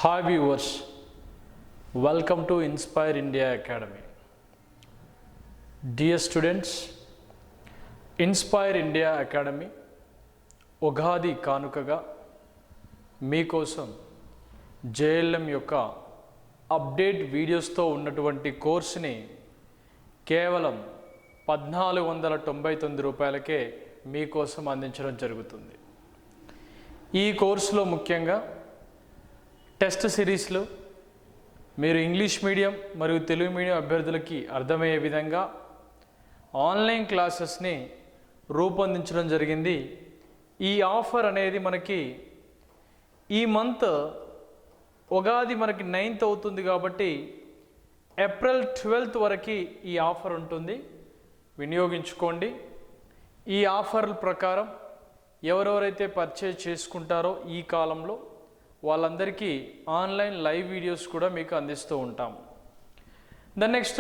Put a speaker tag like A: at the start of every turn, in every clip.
A: Hi viewers, welcome to Inspire India Academy. Dear students, Inspire India Academy Ugadi కానుకగా మీకోసం JLM యొక్క update వీడియోస్తో ఉన్నటువంటి కోర్సుని కేవలం 1499 రూపాయలకే మీకోసం అందించడం జరుగుతుంది. ఈ కోర్సులో ముఖ్యంగా టెస్ట్ సిరీస్లో మీరు ఇంగ్లీష్ మీడియం మరియు తెలుగు మీడియం అభ్యర్థులకి అర్థమయ్యే విధంగా ఆన్లైన్ క్లాసెస్ని రూపొందించడం జరిగింది. ఈ ఆఫర్ అనేది మనకి ఈ మంత్ ఉగాది మనకి 9th అవుతుంది కాబట్టి ఏప్రిల్ 12th వరకు ఈ ఆఫర్ ఉంటుంది, వినియోగించుకోండి. ఈ ఆఫర్ ప్రకారం ఎవరెవరైతే పర్చేజ్ చేసుకుంటారో ఈ కాలంలో వాళ్ళందరికీ ఆన్లైన్ లైవ్ వీడియోస్ కూడా మీకు అందిస్తూ ఉంటాం. నెక్స్ట్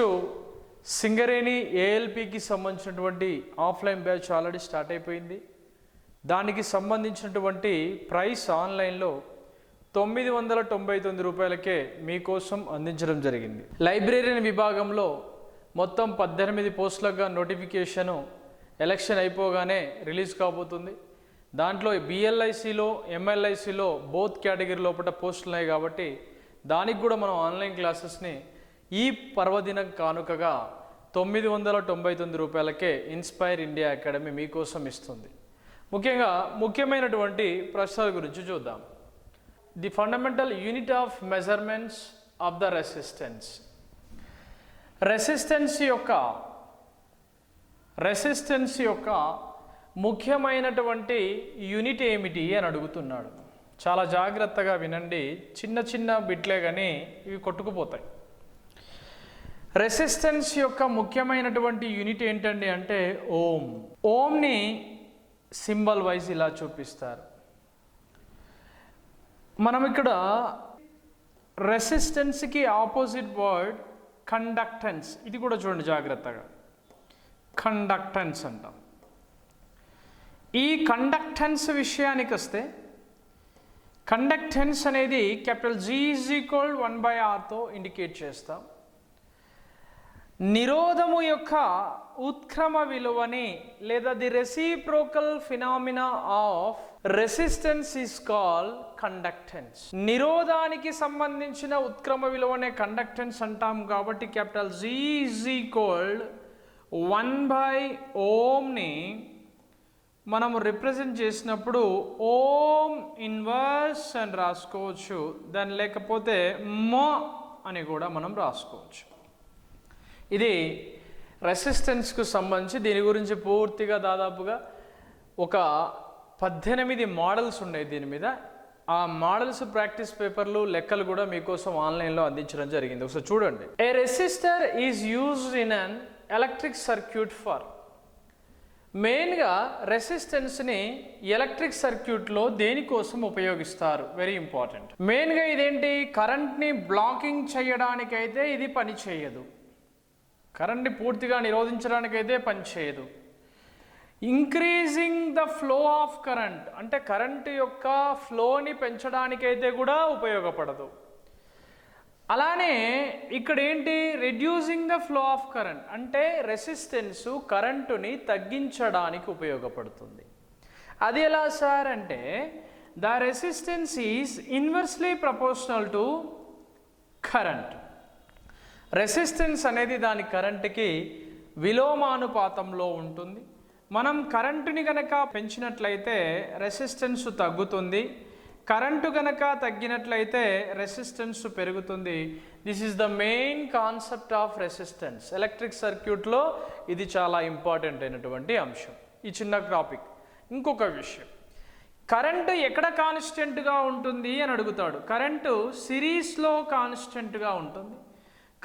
A: సింగరేణి ఏఎల్పికి సంబంధించినటువంటి ఆఫ్లైన్ బ్యాచ్ ఆల్రెడీ స్టార్ట్ అయిపోయింది. దానికి సంబంధించినటువంటి ప్రైస్ ఆన్లైన్లో 999 రూపాయలకే మీకోసం అందించడం జరిగింది. లైబ్రేరియన్ విభాగంలో మొత్తం 18 పోస్టులుగా నోటిఫికేషను ఎలక్షన్ అయిపోగానే రిలీజ్ కాబోతుంది. దాంట్లో బిఎల్ఐసిలో ఎంఎల్ఐసిలో బోత్ కేటగిరీ లోపల పోస్టులు ఉన్నాయి కాబట్టి దానికి కూడా మనం ఆన్లైన్ క్లాసెస్ని ఈ పర్వదినం కానుకగా 999 రూపాయలకే ఇన్స్పైర్ ఇండియా అకాడమీ మీకోసం ఇస్తుంది. ముఖ్యమైనటువంటి ప్రశ్నల గురించి చూద్దాం. The fundamental unit of measurements of the resistance యొక్క ముఖ్యమైనటువంటి యూనిట్ ఏమిటి అని అడుగుతున్నాడు. చాలా జాగ్రత్తగా వినండి, చిన్న చిన్న బిట్లే కానీ ఇవి కొట్టుకుపోతాయి. రెసిస్టెన్స్ యొక్క ముఖ్యమైనటువంటి యూనిట్ ఏంటండి అంటే ఓం. ఓంని సింబల్ వైజ్ ఇలా చూపిస్తారు. మనం ఇక్కడ రెసిస్టెన్స్కి ఆపోజిట్ వర్డ్ కండక్టెన్స్, ఇది కూడా చూడండి జాగ్రత్తగా, కండక్టెన్స్ అంటాం. ఈ కండక్టెన్స్ విషయానికి వస్తే కండక్టెన్స్ అనేది క్యాపిటల్ G = 1/Rతో ఇండికేట్ చేస్తాం. నిరోధము యొక్క ఉత్క్రమ విలువని లేదా the reciprocal phenomena of resistance is called conductance. నిరోధానికి సంబంధించిన ఉత్క్రమ విలువనే కండక్టెన్స్ అంటాం కాబట్టి క్యాపిటల్ G = 1/ohmని మనం రిప్రజెంట్ చేసినప్పుడు ఓం ఇన్వర్స్ అని రాసుకోవచ్చు, దాని లేకపోతే మో అని కూడా మనం రాసుకోవచ్చు. ఇది రెసిస్టెన్స్కు సంబంధించి దీని గురించి పూర్తిగా దాదాపుగా ఒక 18 మోడల్స్ ఉన్నాయి దీని మీద. ఆ మోడల్స్ ప్రాక్టీస్ పేపర్లు లెక్కలు కూడా మీకోసం ఆన్లైన్లో అందించడం జరిగింది. ఒకసారి చూడండి. A resistor is used in an electric circuit for. మెయిన్గా రెసిస్టెన్స్ని ఎలక్ట్రిక్ సర్క్యూట్లో దేనికోసం ఉపయోగిస్తారు? Very important. మెయిన్గా ఇదేంటి, కరెంట్ని బ్లాకింగ్ చేయడానికైతే ఇది పని చేయదు, కరెంట్ని పూర్తిగా నిరోధించడానికైతే పని చేయదు. Increasing the flow of current అంటే కరెంట్ యొక్క ఫ్లోని పెంచడానికైతే కూడా ఉపయోగపడదు. అలానే ఇక్కడ ఏంటి, reducing the flow of current అంటే రెసిస్టెన్సు కరెంటుని తగ్గించడానికి ఉపయోగపడుతుంది. అది ఎలా సార్ అంటే the resistance is inversely proportional to current. Resistance అనేది దాని కరెంటుకి విలోమానుపాతంలో ఉంటుంది. మనం కరెంటుని కనుక పెంచినట్లయితే రెసిస్టెన్స్ తగ్గుతుంది, కరెంటు కనుక తగ్గినట్లయితే రెసిస్టెన్స్ పెరుగుతుంది. This is the main concept of resistance. Electric సర్క్యూట్లో ఇది చాలా ఇంపార్టెంట్ అయినటువంటి అంశం. ఈ చిన్న టాపిక్. ఇంకొక విషయం, కరెంటు ఎక్కడ కాన్స్టెంట్గా ఉంటుంది అని అడుగుతాడు. కరెంటు సిరీస్లో కాన్స్టెంట్గా ఉంటుంది.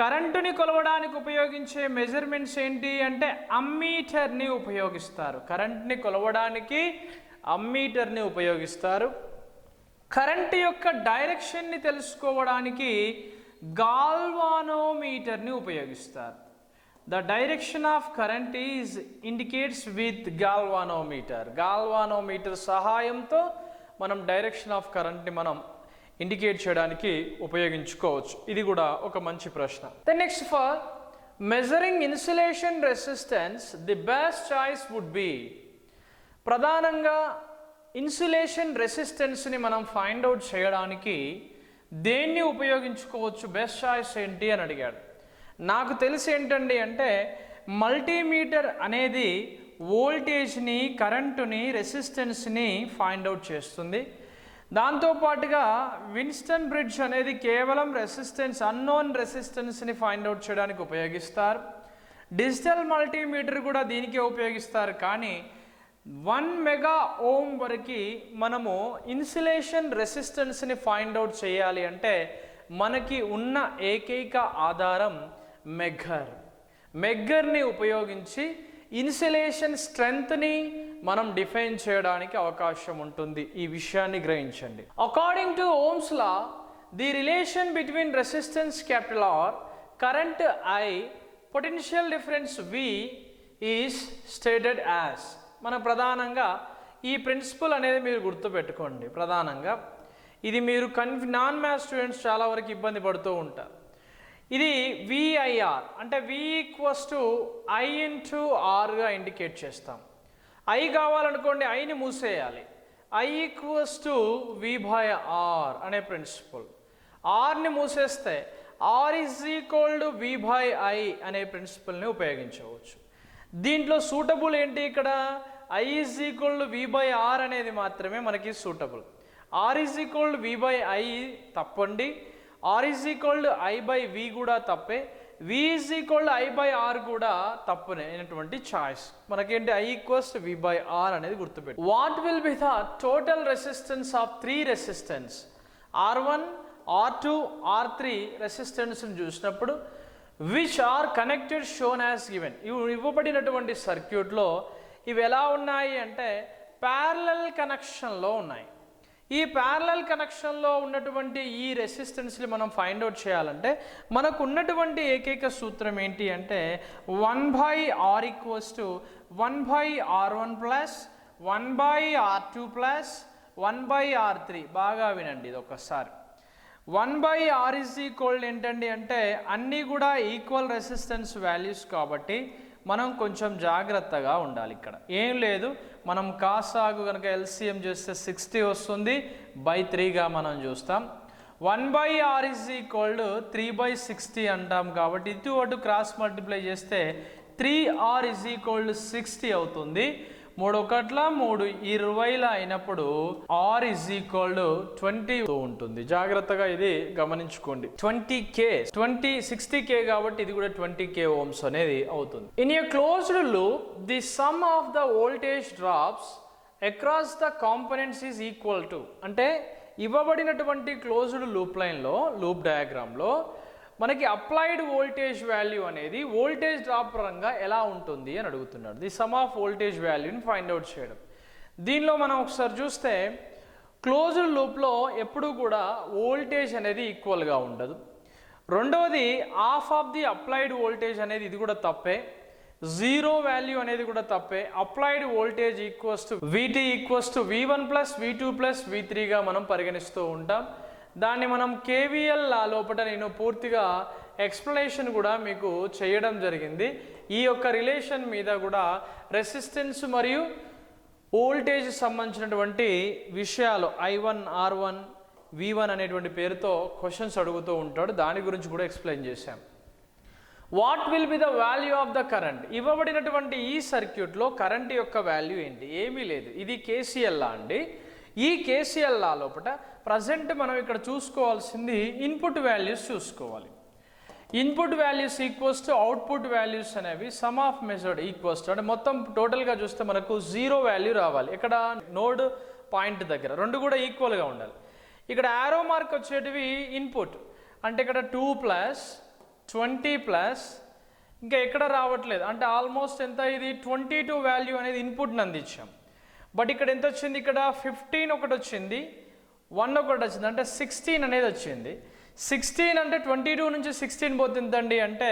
A: కరెంటుని కొలవడానికి ఉపయోగించే మెజర్మెంట్స్ ఏంటి అంటే అమ్మీటర్ని ఉపయోగిస్తారు. కరెంట్ని కొలవడానికి అమ్మీటర్ని ఉపయోగిస్తారు. కరెంటు యొక్క డైరెక్షన్ని తెలుసుకోవడానికి గాల్వానోమీటర్ని ఉపయోగిస్తారు. The direction of current is indicates with galvanometer. Galvanometer సహాయంతో మనం డైరెక్షన్ ఆఫ్ కరెంట్ని మనం ఇండికేట్ చేయడానికి ఉపయోగించుకోవచ్చు. ఇది కూడా ఒక మంచి ప్రశ్న. The next for measuring insulation resistance the best choice would be. ప్రధానంగా ఇన్సులేషన్ రెసిస్టెన్స్ని మనం ఫైండ్ అవుట్ చేయడానికి దేన్ని ఉపయోగించుకోవచ్చు, బెస్ట్ చాయిస్ ఏంటి అని అడిగాడు. నాకు తెలిసి ఏంటండి అంటే మల్టీమీటర్ అనేది వోల్టేజ్ని, కరెంటుని, రెసిస్టెన్స్ని ఫైండ్ అవుట్ చేస్తుంది. దాంతోపాటుగా విన్స్టన్ బ్రిడ్జ్ అనేది కేవలం రెసిస్టెన్స్, అన్నోన్ రెసిస్టెన్స్ని ఫైండ్ అవుట్ చేయడానికి ఉపయోగిస్తారు. డిజిటల్ మల్టీమీటర్ కూడా దీనికే ఉపయోగిస్తారు. కానీ 1 మెగా ఓం వరకు మనము ఇన్సులేషన్ రెసిస్టెన్స్ని ఫైండ్ అవుట్ చేయాలి అంటే మనకి ఉన్న ఏకైక ఆధారం మెగ్గర్ని ఉపయోగించి ఇన్సులేషన్ స్ట్రెంగ్త్ని మనం డిఫైన్ చేయడానికి అవకాశం ఉంటుంది. ఈ విషయాన్ని గ్రహించండి. According to Ohm's law the relation between resistance capital R, current I, potential difference V is stated as. మన ప్రధానంగా ఈ ప్రిన్సిపల్ అనేది మీరు గుర్తుపెట్టుకోండి. ప్రధానంగా ఇది మీరు నాన్ మ్యాథ్స్ స్టూడెంట్స్ చాలా వరకు ఇబ్బంది పడుతూ ఉంటారు. ఇది విఐఆర్ అంటే V equals to I into ఆర్గా ఇండికేట్ చేస్తాం. ఐ కావాలనుకోండి, ఐని మూసేయాలి. I equals to V by R అనే ప్రిన్సిపల్. ఆర్ని మూసేస్తే R is equal to V by I అనే ప్రిన్సిపల్ని ఉపయోగించవచ్చు. దీంట్లో సూటబుల్ ఏంటి, ఇక్కడ I is equal to V by R అనేది మాత్రమే మనకి suitable. R is equal to V by I తప్పండి. R is equal to I by V కూడా తప్పే. V is equal to I by R కూడా తప్పునే అయినటువంటి చాయిస్. మనకేంటి I equals to V by R అనేది గుర్తుపెట్టు. What will be the total resistance of 3 resistance R1, R2, R3 రెసిస్టెన్స్ని చూసినప్పుడు which are connected shown as given. ఇవ్వబడినటువంటి సర్క్యూట్లో ఇవి ఎలా ఉన్నాయి అంటే ప్యారలల్ కనెక్షన్లో ఉన్నాయి. ఈ ప్యారలల్ కనెక్షన్లో ఉన్నటువంటి ఈ రెసిస్టెన్స్ని మనం ఫైండ్ అవుట్ చేయాలంటే మనకు ఉన్నటువంటి ఏకైక సూత్రం ఏంటి అంటే 1/R equals to 1/R1 plus 1/R2 plus 1/R3. బాగా వినండి ఇది ఒకసారి. 1/R ఈజ్ ఈక్వల్ ఏంటండి అంటే అన్నీ కూడా ఈక్వల్ రెసిస్టెన్స్ వాల్యూస్ కాబట్టి మనం కొంచెం జాగ్రత్తగా ఉండాలి. ఇక్కడ ఏం లేదు, మనం కాసాగు కనుక ఎల్సిఎం చేస్తే 60 వస్తుంది, బై 3గా మనం చూస్తాం. 1/R ఈజ్ ఈక్వల్ టు 3/60 అంటాం కాబట్టి ఇటు అటు క్రాస్ మల్టిప్లై చేస్తే 3R ఈజ్ ఈక్వల్ టు 60 అవుతుంది. 3 1 3 20 అయినప్పుడు R ఈజ్ ఈక్వల్ టు 20 ఉంటుంది. జాగ్రత్తగా ఇది గమనించుకోండి. 60K కాబట్టి ఇది కూడా 20K ohms అనేది అవుతుంది. In a closed loop the some of the voltage drops across the components is equal to. అంటే ఇవ్వబడినటువంటి క్లోజ్డ్ లూప్ లైన్లో, లూప్ డయాగ్రామ్లో మనకి అప్లైడ్ వోల్టేజ్ వాల్యూ అనేది వోల్టేజ్ డ్రాప్ పరంగా ఎలా ఉంటుంది అని అడుగుతున్నాడు. ది సమ్ ఆఫ్ వోల్టేజ్ వాల్యూని ఫైండ్ అవుట్ చేయడం. దీనిలో మనం ఒకసారి చూస్తే క్లోజ్డ్ లూప్లో ఎప్పుడూ కూడా వోల్టేజ్ అనేది ఈక్వల్గా ఉండదు. రెండవది half of the applied voltage అనేది ఇది కూడా తప్పే. జీరో వాల్యూ అనేది కూడా తప్పే. Applied voltage equals to VT equals to V1 plus V2 plus V3గా మనం పరిగణిస్తూ ఉంటాం. దాన్ని మనం KVL లోపల నేను పూర్తిగా ఎక్స్ప్లెనేషన్ కూడా మీకు చేయడం జరిగింది. ఈ యొక్క రిలేషన్ మీద కూడా రెసిస్టెన్స్ మరియు వోల్టేజ్ సంబంధించినటువంటి విషయాలు I1, R1, V1 అనేటువంటి పేరుతో క్వశ్చన్స్ అడుగుతూ ఉంటాడు. దాని గురించి కూడా ఎక్స్ప్లెయిన్ చేశాం. What will be the value of the current. ఇవ్వబడినటువంటి ఈ సర్క్యూట్లో కరెంట్ యొక్క వాల్యూ ఏంటి? ఏమీ లేదు. ఇది KCL లా అండి. ఈ KCL లా లోపల ప్రజెంట్ మనం ఇక్కడ చూసుకోవాల్సింది ఇన్పుట్ వాల్యూస్ చూసుకోవాలి. Input values equals to output values అనేవి sum of measured equals to, అంటే మొత్తం టోటల్గా చూస్తే మనకు 0 వాల్యూ రావాలి. ఇక్కడ నోడ్ పాయింట్ దగ్గర రెండు కూడా ఈక్వల్గా ఉండాలి. ఇక్కడ యారో మార్క్ వచ్చేటివి ఇన్పుట్, అంటే ఇక్కడ 2 ప్లస్ 20 ప్లస్ ఇంకా ఎక్కడ రావట్లేదు, అంటే ఆల్మోస్ట్ ఎంత ఇది 22 వాల్యూ అనేది ఇన్పుట్ని అందించాం. బట్ ఇక్కడ ఎంత వచ్చింది, ఇక్కడ 15 ఒకటి వచ్చింది, 1 ఒకటి వచ్చింది, అంటే 16 అనేది వచ్చింది. 16 అంటే 22 నుంచి 16 పోతుందండి, అంటే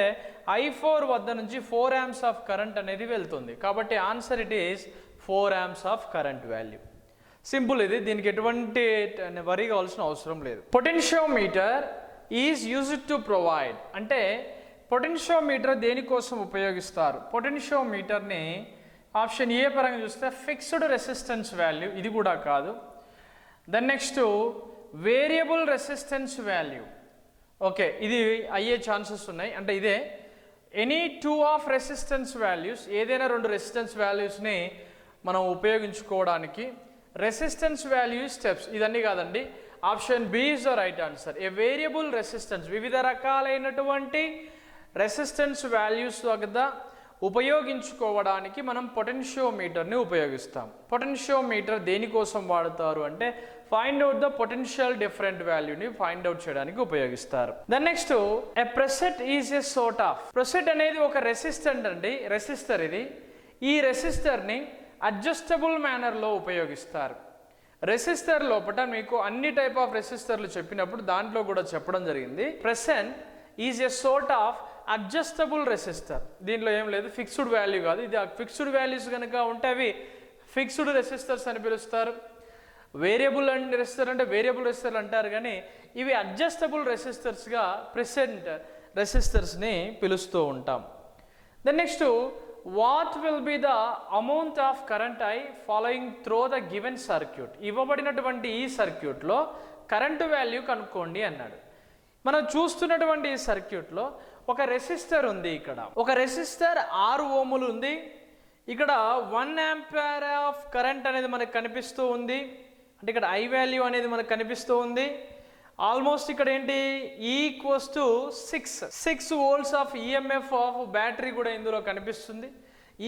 A: I4 వద్ద నుంచి 4 amps ఆఫ్ కరెంట్ అనేది వెళ్తుంది. కాబట్టి answer it is 4 amps of current value. Simple ఇది, దీనికి ఎటువంటి వరి కావాల్సిన అవసరం లేదు. Potentiometer is used to provide అంటే పొటెన్షియోమీటర్ దేనికోసం ఉపయోగిస్తారు? పొటెన్షియోమీటర్ని ఆప్షన్ ఏ పరంగా చూస్తే ఫిక్స్డ్ రెసిస్టెన్స్ వాల్యూ, ఇది కూడా కాదు. Then next variable resistance value, okay ఇది అయ్యే ఛాన్సెస్ ఉన్నాయి. అంటే ఇదే any two of resistance values, ఏదైనా రెండు రెసిస్టెన్స్ వాల్యూస్ని మనం ఉపయోగించుకోవడానికి. రెసిస్టెన్స్ వాల్యూ స్టెప్స్ ఇదన్నీ కాదండి. Option B is the right answer. A variable resistance, వివిధ రకాలైనటువంటి రెసిస్టెన్స్ వాల్యూస్ వద్ద ఉపయోగించుకోవడానికి మనం పొటెన్షియోమీటర్ని ఉపయోగిస్తాం. పొటెన్షియోమీటర్ దేనికోసం వాడతారు అంటే find out the potential different వాల్యూని ఫైండ్ అవుట్ చేయడానికి ఉపయోగిస్తారు. Then next a preset is a sort of. Preset అనేది ఒక రెసిస్టెంట్ అండి, రెసిస్టర్ ఇది. ఈ రెసిస్టర్ని అడ్జస్టబుల్ మేనర్లో ఉపయోగిస్తారు. రెసిస్టర్ లోపల మీకు అన్ని టైప్ ఆఫ్ రెసిస్టర్లు చెప్పినప్పుడు దాంట్లో కూడా చెప్పడం జరిగింది. Present is a sort of adjustable resistor. దీంట్లో ఏం లేదు, ఫిక్స్డ్ వాల్యూ కాదు. ఇది ఫిక్స్డ్ వాల్యూస్ కనుక ఉంటే అవి ఫిక్స్డ్ రెసిస్టర్స్ అని పిలుస్తారు. వేరియబుల్ అండ్ రెసిస్టర్ అంటే వేరియబుల్ రెసిస్టర్లు అంటారు, కానీ ఇవి అడ్జస్టబుల్ రెసిస్టర్స్గా ప్రెసెంట్ రెసిస్టర్స్ని పిలుస్తూ ఉంటాం. Then next what will be the amount of current I following through the given circuit. ఇవ్వబడినటువంటి ఈ సర్క్యూట్లో కరెంటు వాల్యూ కనుక్కోండి అన్నాడు. మనం చూస్తున్నటువంటి ఈ సర్క్యూట్లో ఒక రెసిస్టర్ ఉంది. ఇక్కడ ఒక రెసిస్టర్ 6 ఓములు ఉంది. ఇక్కడ 1 ఆంపియర్ ఆఫ్ కరెంట్ అనేది మనకు కనిపిస్తూ ఉంది. అంటే ఇక్కడ ఐ వాల్యూ అనేది మనకు కనిపిస్తూ ఉంది. ఆల్మోస్ట్ ఇక్కడ ఏంటి equals to 6 volts of EMF of battery కూడా ఇందులో కనిపిస్తుంది.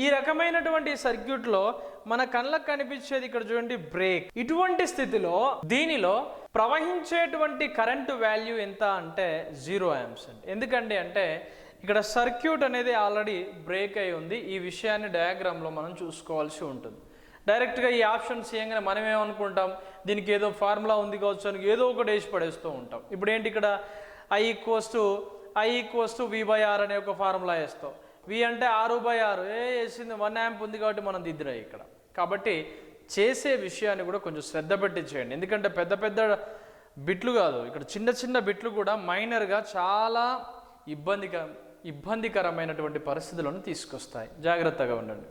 A: ఈ రకమైనటువంటి సర్క్యూట్లో మన కళ్ళకు కనిపించేది ఇక్కడ చూడండి బ్రేక్. ఇటువంటి స్థితిలో దీనిలో ప్రవహించేటువంటి కరెంటు వాల్యూ ఎంత అంటే 0 ఆంప్స్ అండి. ఎందుకండి అంటే ఇక్కడ సర్క్యూట్ అనేది ఆల్రెడీ బ్రేక్ అయి ఉంది. ఈ విషయాన్ని డయాగ్రామ్లో మనం చూసుకోవాల్సి ఉంటుంది. డైరెక్ట్గా ఈ ఆప్షన్స్ చేయగానే మనం ఏమనుకుంటాం, దీనికి ఏదో ఫార్ములా ఉంది కావచ్చు అని ఏదో ఒకటి వేసి పడేస్తూ ఉంటాం. ఇప్పుడు ఏంటి ఇక్కడ ఐ ఈక్వల్స్ టు V/R అనే ఒక ఫార్ములా వేస్తాం. V అంటే 6/6 వేసింది, 1 ఆంప్ ఉంది కాబట్టి మనం దిద్దురాయి ఇక్కడ. కాబట్టి చేసే విషయాన్ని కూడా కొంచెం శ్రద్ధ పెట్టి చేయండి. ఎందుకంటే పెద్ద పెద్ద బిట్లు కాదు, ఇక్కడ చిన్న చిన్న బిట్లు కూడా మైనర్గా చాలా ఇబ్బందికరమైనటువంటి పరిస్థితులను తీసుకొస్తాయి. జాగ్రత్తగా ఉండండి.